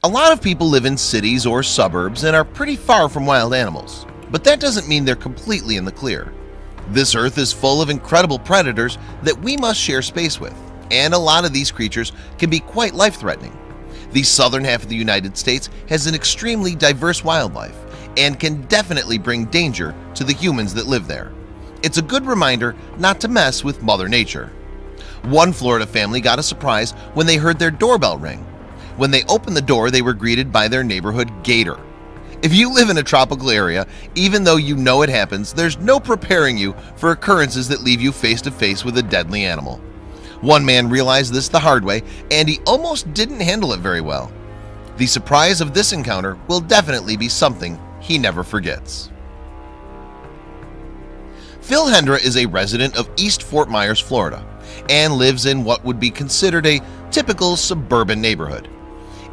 A lot of people live in cities or suburbs and are pretty far from wild animals, but that doesn't mean they're completely in the clear. This earth is full of incredible predators that we must share space with, and a lot of these creatures can be quite life-threatening. The southern half of the United States has an extremely diverse wildlife and can definitely bring danger to the humans that live there. It's a good reminder not to mess with Mother Nature. One Florida family got a surprise when they heard their doorbell ring. When they opened the door, they were greeted by their neighborhood gator. If you live in a tropical area, even though you know it happens, there's no preparing you for occurrences that leave you face to face with a deadly animal. One man realized this the hard way, and he almost didn't handle it very well. The surprise of this encounter will definitely be something he never forgets. Phil Hendra is a resident of East Fort Myers, Florida, and lives in what would be considered a typical suburban neighborhood.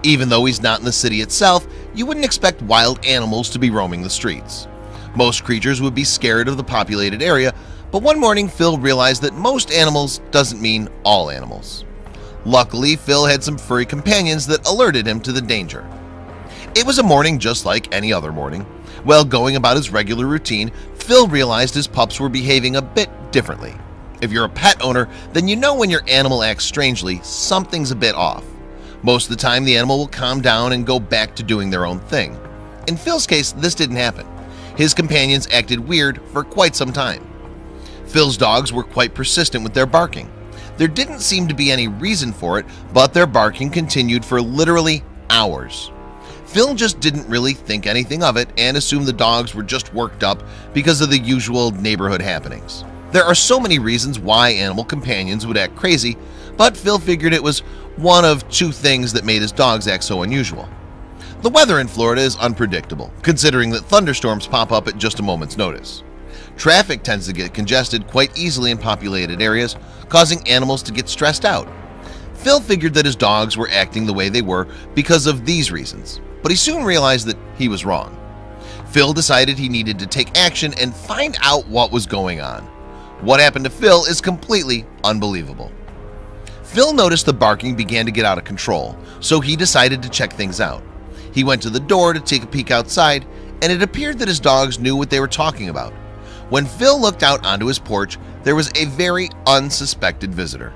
Even though he's not in the city itself, you wouldn't expect wild animals to be roaming the streets. Most creatures would be scared of the populated area, but one morning Phil realized that most animals doesn't mean all animals. Luckily, Phil had some furry companions that alerted him to the danger. It was a morning just like any other morning. While going about his regular routine, Phil realized his pups were behaving a bit differently. If you're a pet owner, then you know when your animal acts strangely, something's a bit off. Most of the time, the animal will calm down and go back to doing their own thing. In Phil's case, this didn't happen. His companions acted weird for quite some time. Phil's dogs were quite persistent with their barking. There didn't seem to be any reason for it, but their barking continued for literally hours. Phil just didn't really think anything of it and assumed the dogs were just worked up because of the usual neighborhood happenings. There are so many reasons why animal companions would act crazy, but Phil figured it was one of two things that made his dogs act so unusual. The weather in Florida is unpredictable, considering that thunderstorms pop up at just a moment's notice. Traffic tends to get congested quite easily in populated areas, causing animals to get stressed out. Phil figured that his dogs were acting the way they were because of these reasons, but he soon realized that he was wrong. Phil decided he needed to take action and find out what was going on. What happened to Phil is completely unbelievable. Phil noticed the barking began to get out of control, so he decided to check things out. He went to the door to take a peek outside, and it appeared that his dogs knew what they were talking about. When Phil looked out onto his porch, there was a very unsuspected visitor.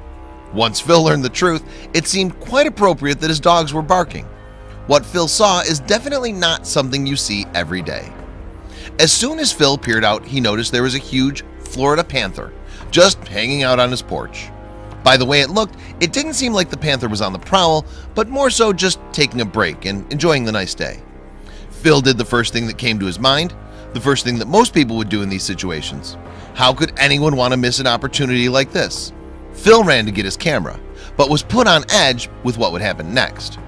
Once Phil learned the truth, it seemed quite appropriate that his dogs were barking. What Phil saw is definitely not something you see every day. As soon as Phil peered out, he noticed there was a huge Florida panther just hanging out on his porch. By the way it looked, it didn't seem like the panther was on the prowl, but more so just taking a break and enjoying the nice day. Phil did the first thing that came to his mind, the first thing that most people would do in these situations. How could anyone want to miss an opportunity like this? Phil ran to get his camera, but was put on edge with what would happen next.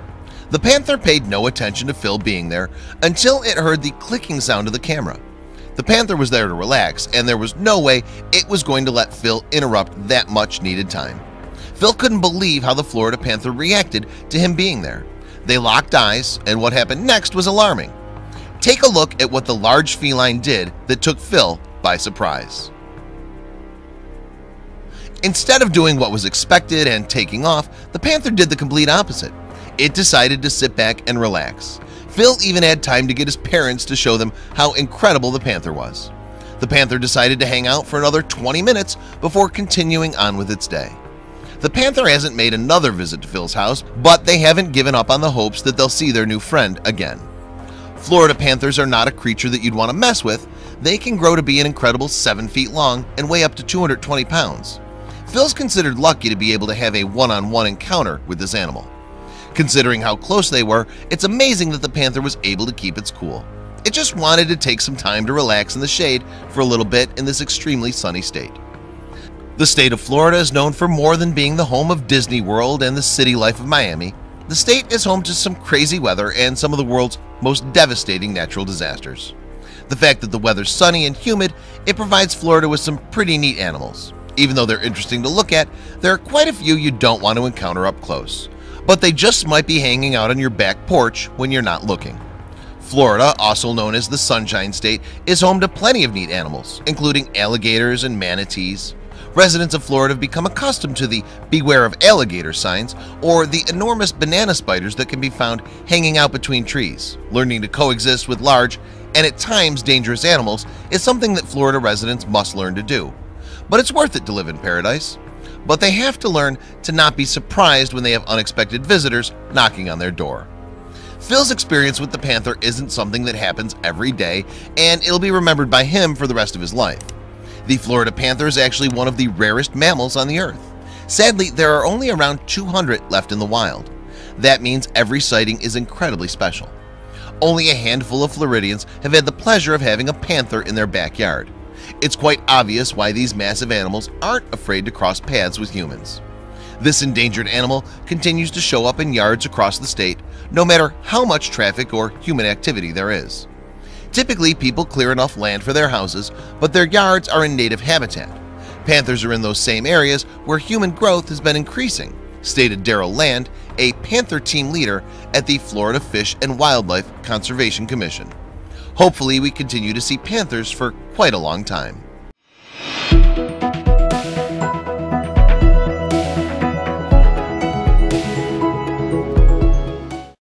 The panther paid no attention to Phil being there until it heard the clicking sound of the camera. The panther was there to relax, and there was no way it was going to let Phil interrupt that much needed time. Phil couldn't believe how the Florida panther reacted to him being there. They locked eyes, and what happened next was alarming. Take a look at what the large feline did that took Phil by surprise. Instead of doing what was expected and taking off, the panther did the complete opposite. It decided to sit back and relax. Phil even had time to get his parents to show them how incredible the panther was. The panther decided to hang out for another 20 minutes before continuing on with its day. The panther hasn't made another visit to Phil's house, but they haven't given up on the hopes that they'll see their new friend again. Florida panthers are not a creature that you'd want to mess with. They can grow to be an incredible 7 feet long and weigh up to 220 pounds. Phil's considered lucky to be able to have a one-on-one encounter with this animal. Considering how close they were, it's amazing that the panther was able to keep its cool. It just wanted to take some time to relax in the shade for a little bit in this extremely sunny state. The state of Florida is known for more than being the home of Disney World and the city life of Miami. The state is home to some crazy weather and some of the world's most devastating natural disasters. The fact that the weather's sunny and humid, it provides Florida with some pretty neat animals. Even though they're interesting to look at, there are quite a few you don't want to encounter up close, but they just might be hanging out on your back porch when you're not looking. Florida, also known as the Sunshine State, is home to plenty of neat animals, including alligators and manatees. Residents of Florida have become accustomed to the "beware of alligator" signs or the enormous banana spiders that can be found hanging out between trees. Learning to coexist with large and at times dangerous animals is something that Florida residents must learn to do. But it's worth it to live in paradise. But they have to learn to not be surprised when they have unexpected visitors knocking on their door. Phil's experience with the panther isn't something that happens every day, and it'll be remembered by him for the rest of his life. The Florida panther is actually one of the rarest mammals on the earth. Sadly, there are only around 200 left in the wild. That means every sighting is incredibly special. Only a handful of Floridians have had the pleasure of having a panther in their backyard. It's quite obvious why these massive animals aren't afraid to cross paths with humans. This endangered animal continues to show up in yards across the state, no matter how much traffic or human activity there is. Typically, people clear enough land for their houses, but their yards are in native habitat. Panthers are in those same areas where human growth has been increasing, stated Daryl Land, a panther team leader at the Florida Fish and Wildlife Conservation Commission. Hopefully, we continue to see panthers for quite a long time.